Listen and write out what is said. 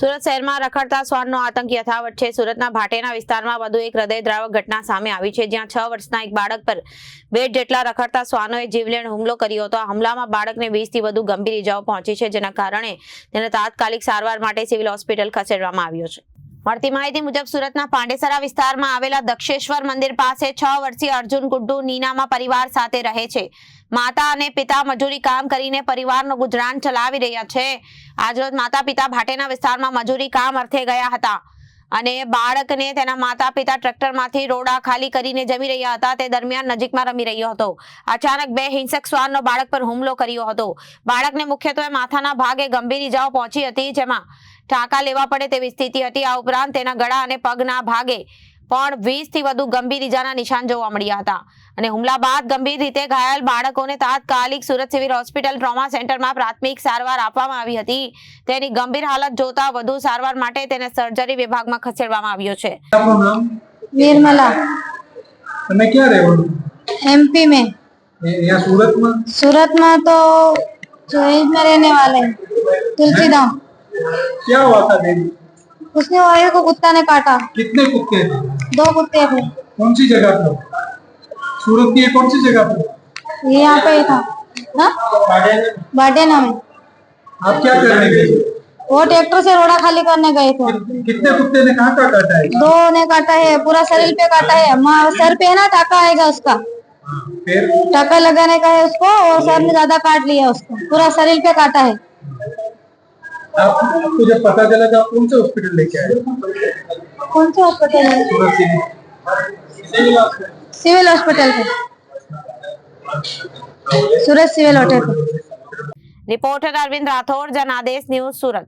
સુરત શહેરમાં રખડતા શ્વાનનો આતંક યથાવત છે। સુરતના ભાટેના વિસ્તારમાં વધુ એક હૃદયદ્રાવક ઘટના સામે આવી છે, જ્યાં 6 વર્ષના એક બાળક પર 2 જેટલા રખડતા શ્વાનોએ જીવલેણ હુમલો કર્યો હતો। આ હુમલામાં બાળકને 20 થી વધુ ગંભીર ઇજાઓ પહોંચી છે, જેના કારણે તેને તાત્કાલિક સારવાર માટે સિવિલ હોસ્પિટલ ખસેડવામાં આવ્યો છે। મળતી માહિતી મુજબ સુરતના પાંડેસરા વિસ્તારમાં આવેલા દક્ષેશ્વર મંદિર પાસે 6 વર્ષીય અર્જુન ગુડ્ડુ નીનામા પરિવાર સાથે રહે છે। માતા અને પિતા મજૂરી કામ કરીને પરિવારનું ગુજરાન ચલાવી રહ્યા છે। આજરોજ માતા પિતા ભાટેના વિસ્તારમાં મજૂરી કામ અર્થે ગયા હતા અને બાળકને તેના માતા પિતા ટ્રેક્ટરમાંથી રોડા ખાલી કરીને જમી રહ્યા હતા। તે દરમિયાન નજીકમાં રમી રહ્યો હતો। અચાનક 2 હિંસક શ્વાનનો બાળક પર હુમલો કર્યો હતો। બાળકને મુખ્યત્વે માથાના ભાગે ગંભીર ઇજાઓ પહોંચી હતી, જેમાં ટાંકા લેવા પડે તેવી સ્થિતિ હતી। આ ઉપરાંત તેના ગળા અને પગના ભાગે પણ 20 થી વધુ ગંભીર ઇજાના નિશાન જોવા મળ્યા હતા અને હુમલા બાદ ગંભીર રીતે ઘાયલ બાળકોને તાત્કાલિક સુરત સિવિલ હોસ્પિટલ ટ્રોમા સેન્ટરમાં પ્રાથમિક સારવાર આપવામાં આવી હતી। તેની ગંભીર હાલત જોતા વધુ સારવાર માટે તેને સર્જરી વિભાગમાં ખસેડવામાં આવ્યો છે। आपका नाम? निर्मला। તમે ક્યાં રહો છો? एमपी में। यहाँ सूरत में? सूरत में तो जोइज में रहने वाले हैं, तुलसीधाम। क्या हुआ था देवी? उसने वायर को कुत्ता ने काटा। कितने कुत्ते थे? 2 कुत्ते थे। कौन सी जगह पर? सूरत की कौन सी जगह पर? ये यहाँ पे ही था ना, बाडेना में। आप क्या करने गए? वो ट्रैक्टर से रोड़ा खाली करने गए थे। कितने कुत्ते ने कहाँ काटा है? 2 ने काटा है, पूरा शरीर पे काटा है। सर पे है ना टाका आएगा उसका, फिर टाका लगाने का है उसको, और सर ने ज्यादा काट लिया उसको, पूरा शरीर पे काटा है। आपको जब पता चला तो आप कौन से हॉस्पिटल लेके आए? कौन सा हॉस्पिटल है? सूरत सिविल सिविल हॉस्पिटल पे, सूरत सिविल होटल पे। रिपोर्टर अरविंद राठौर, जनादेश न्यूज, सूरत।